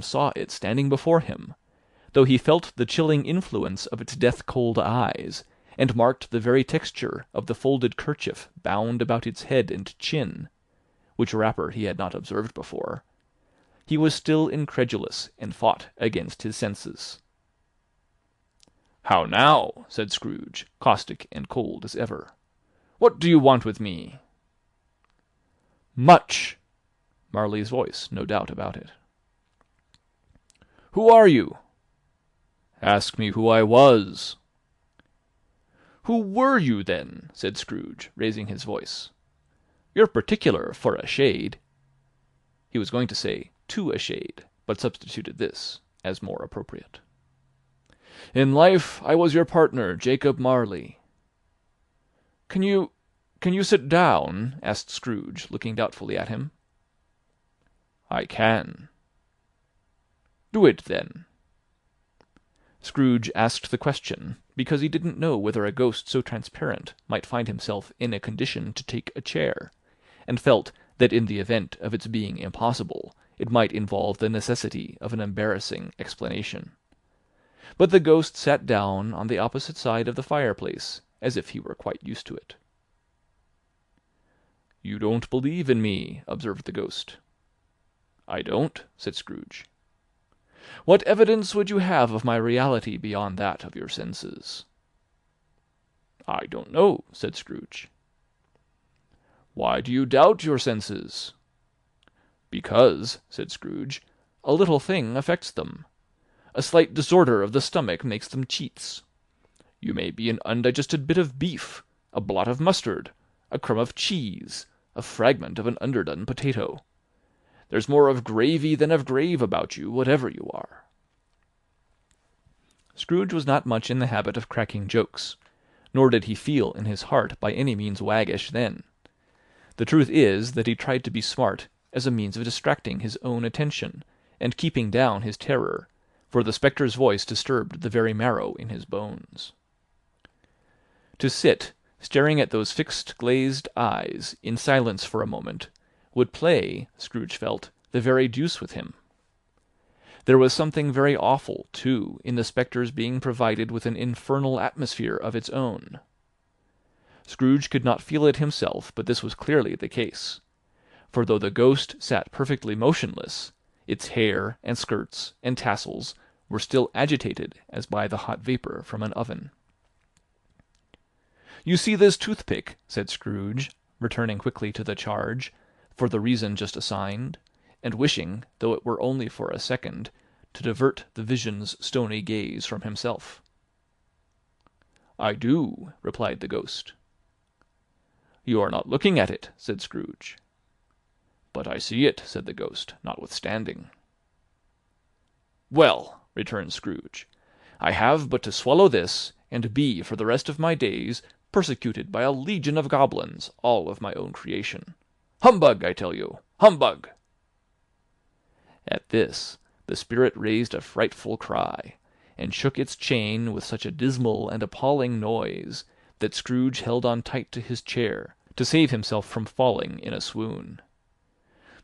saw it standing before him, though he felt the chilling influence of its death-cold eyes, and marked the very texture of the folded kerchief bound about its head and chin, which wrapper he had not observed before, he was still incredulous and fought against his senses. "How now?" said Scrooge, caustic and cold as ever. "What do you want with me?" "Much!" Marley's voice, no doubt about it. "Who are you?" "Ask me who I was." "Who were you, then?" said Scrooge, raising his voice. "You're particular, for a shade." He was going to say, "to a shade," but substituted this, as more appropriate. "In life I was your partner, Jacob Marley." Can you sit down?" asked Scrooge, looking doubtfully at him. "I can." "Do it, then." Scrooge asked the question because he didn't know whether a ghost so transparent might find himself in a condition to take a chair, and felt that in the event of its being impossible it might involve the necessity of an embarrassing explanation. But the ghost sat down on the opposite side of the fireplace, as if he were quite used to it. "You don't believe in me," observed the ghost. "I don't," said Scrooge. "What evidence would you have of my reality beyond that of your senses?" "I don't know," said Scrooge. "Why do you doubt your senses?" "Because," said Scrooge, "a little thing affects them. A slight disorder of the stomach makes them cheats. You may be an undigested bit of beef, a blot of mustard, a crumb of cheese, a fragment of an underdone potato. There's more of gravy than of grave about you, whatever you are." Scrooge was not much in the habit of cracking jokes, nor did he feel in his heart by any means waggish then. The truth is that he tried to be smart as a means of distracting his own attention, and keeping down his terror, for the spectre's voice disturbed the very marrow in his bones. To sit, staring at those fixed glazed eyes, in silence for a moment, would play, Scrooge felt, the very deuce with him. There was something very awful, too, in the spectre's being provided with an infernal atmosphere of its own. Scrooge could not feel it himself, but this was clearly the case; for though the ghost sat perfectly motionless, its hair, and skirts, and tassels were still agitated as by the hot vapour from an oven. "You see this toothpick," said Scrooge, returning quickly to the charge, for the reason just assigned, and wishing, though it were only for a second, to divert the vision's stony gaze from himself. "I do," replied the ghost. "You are not looking at it," said Scrooge. "But I see it," said the ghost, notwithstanding. "Well," returned Scrooge, "I have but to swallow this, and be for the rest of my days persecuted by a legion of goblins, all of my own creation. Humbug, I tell you! Humbug!" At this the spirit raised a frightful cry, and shook its chain with such a dismal and appalling noise that Scrooge held on tight to his chair, to save himself from falling in a swoon.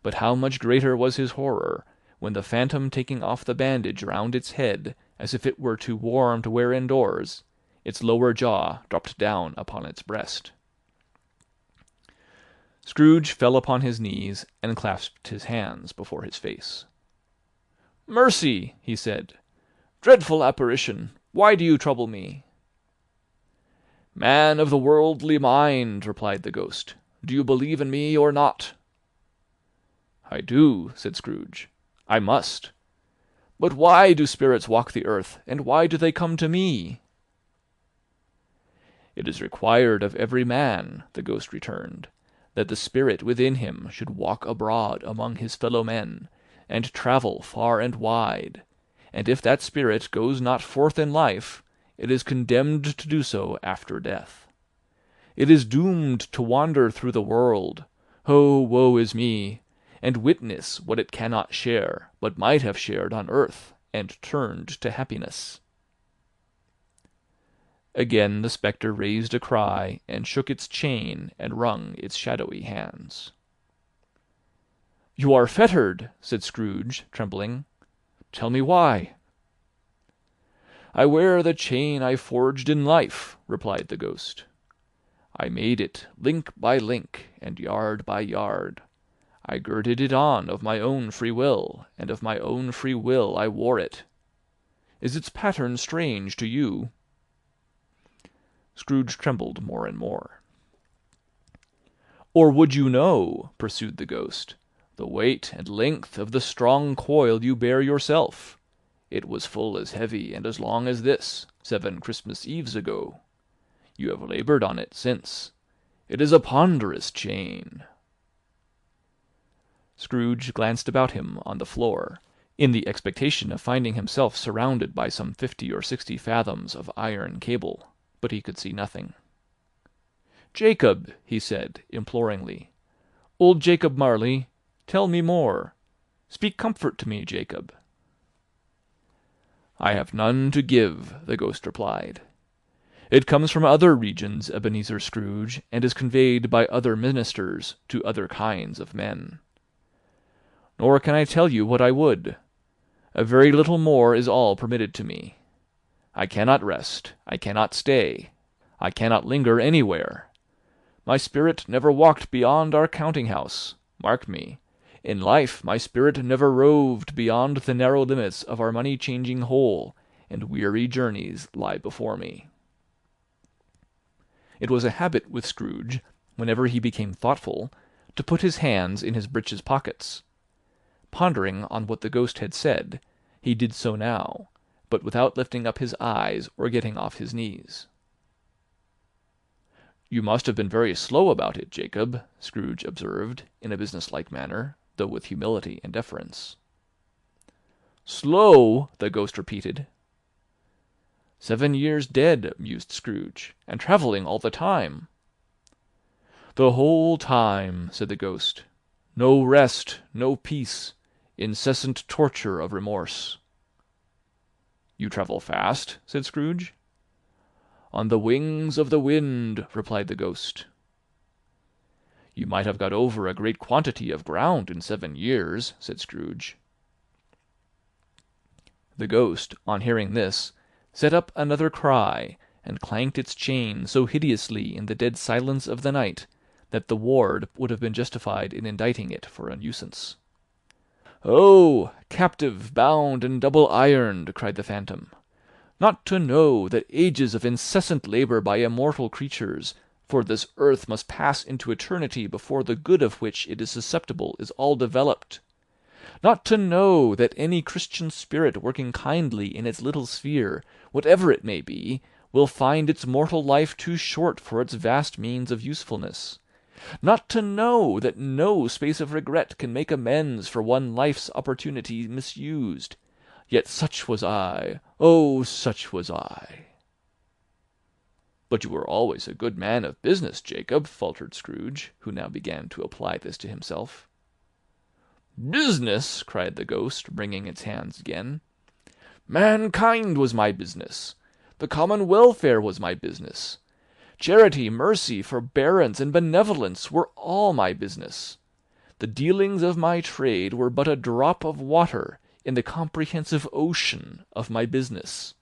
But how much greater was his horror, when the phantom taking off the bandage round its head, as if it were too warm to wear indoors, its lower jaw dropped down upon its breast. Scrooge fell upon his knees, and clasped his hands before his face. "Mercy!" he said. "Dreadful apparition, why do you trouble me?" "Man of the worldly mind," replied the ghost, "do you believe in me or not?" "I do," said Scrooge. "I must. But why do spirits walk the earth, and why do they come to me?" "It is required of every man," the ghost returned, "that the spirit within him should walk abroad among his fellow-men, and travel far and wide, and if that spirit goes not forth in life, it is condemned to do so after death. It is doomed to wander through the world, oh, woe is me, and witness what it cannot share, but might have shared on earth, and turned to happiness." Again the spectre raised a cry, and shook its chain, and wrung its shadowy hands. "You are fettered," said Scrooge, trembling. Tell me why." "I wear the chain I forged in life," replied the ghost. "I made it link by link, and yard by yard. I girded it on of my own free will, and of my own free will I wore it. Is its pattern strange to you?" Scrooge trembled more and more. "Or would you know," pursued the ghost, "the weight and length of the strong coil you bear yourself? It was full as heavy and as long as this, 7 Christmas Eves ago. You have laboured on it since. It is a ponderous chain." Scrooge glanced about him on the floor, in the expectation of finding himself surrounded by some 50 or 60 fathoms of iron cable, but he could see nothing. "Jacob," he said, imploringly, "old Jacob Marley, tell me more. Speak comfort to me, Jacob." "I have none to give," the ghost replied. "It comes from other regions, Ebenezer Scrooge, and is conveyed by other ministers to other kinds of men. Nor can I tell you what I would. A very little more is all permitted to me. I cannot rest, I cannot stay, I cannot linger anywhere. My spirit never walked beyond our counting-house. Mark me, in life my spirit never roved beyond the narrow limits of our money-changing hole, and weary journeys lie before me." It was a habit with Scrooge, whenever he became thoughtful, to put his hands in his breeches pockets. Pondering on what the ghost had said, he did so now, but without lifting up his eyes or getting off his knees. "You must have been very slow about it, Jacob," Scrooge observed, in a business-like manner, though with humility and deference. "Slow!" the ghost repeated. "7 years dead," mused Scrooge, "and travelling all the time." "The whole time," said the ghost. "No rest, no peace, incessant torture of remorse." "You travel fast?" said Scrooge. "On the wings of the wind," replied the ghost. "You might have got over a great quantity of ground in 7 years," said Scrooge. The ghost, on hearing this, set up another cry, and clanked its chain so hideously in the dead silence of the night that the ward would have been justified in indicting it for a nuisance. "Oh, captive, bound, and double-ironed!" cried the phantom. "Not to know that ages of incessant labour by immortal creatures, for this earth must pass into eternity before the good of which it is susceptible is all developed. Not to know that any Christian spirit working kindly in its little sphere, whatever it may be, will find its mortal life too short for its vast means of usefulness. Not to know that no space of regret can make amends for one life's opportunity misused. Yet such was I, oh, such was I." "But you were always a good man of business, Jacob," faltered Scrooge, who now began to apply this to himself. "Business!" cried the ghost, wringing its hands again. "Mankind was my business. The common welfare was my business. Charity, mercy, forbearance, and benevolence were all my business. The dealings of my trade were but a drop of water in the comprehensive ocean of my business."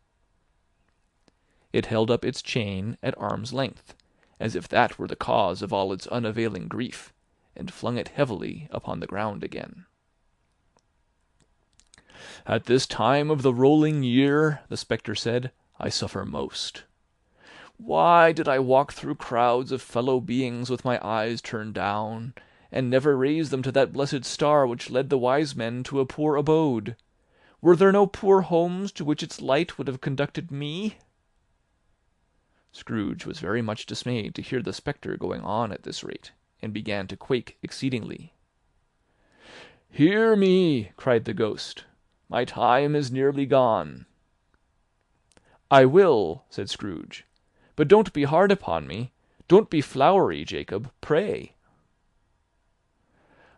It held up its chain at arm's length, as if that were the cause of all its unavailing grief, and flung it heavily upon the ground again. "At this time of the rolling year," the spectre said, "I suffer most. Why did I walk through crowds of fellow beings with my eyes turned down, and never raise them to that blessed star which led the wise men to a poor abode? Were there no poor homes to which its light would have conducted me?" Scrooge was very much dismayed to hear the spectre going on at this rate, and began to quake exceedingly. "Hear me!" cried the ghost. "My time is nearly gone." "I will," said Scrooge. "But don't be hard upon me. Don't be flowery, Jacob, pray."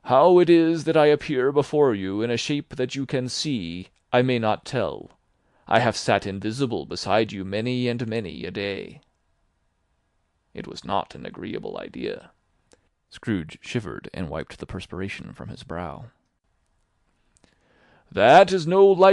"How it is that I appear before you in a shape that you can see, I may not tell. I have sat invisible beside you many and many a day." It was not an agreeable idea. Scrooge shivered and wiped the perspiration from his brow. "That is no light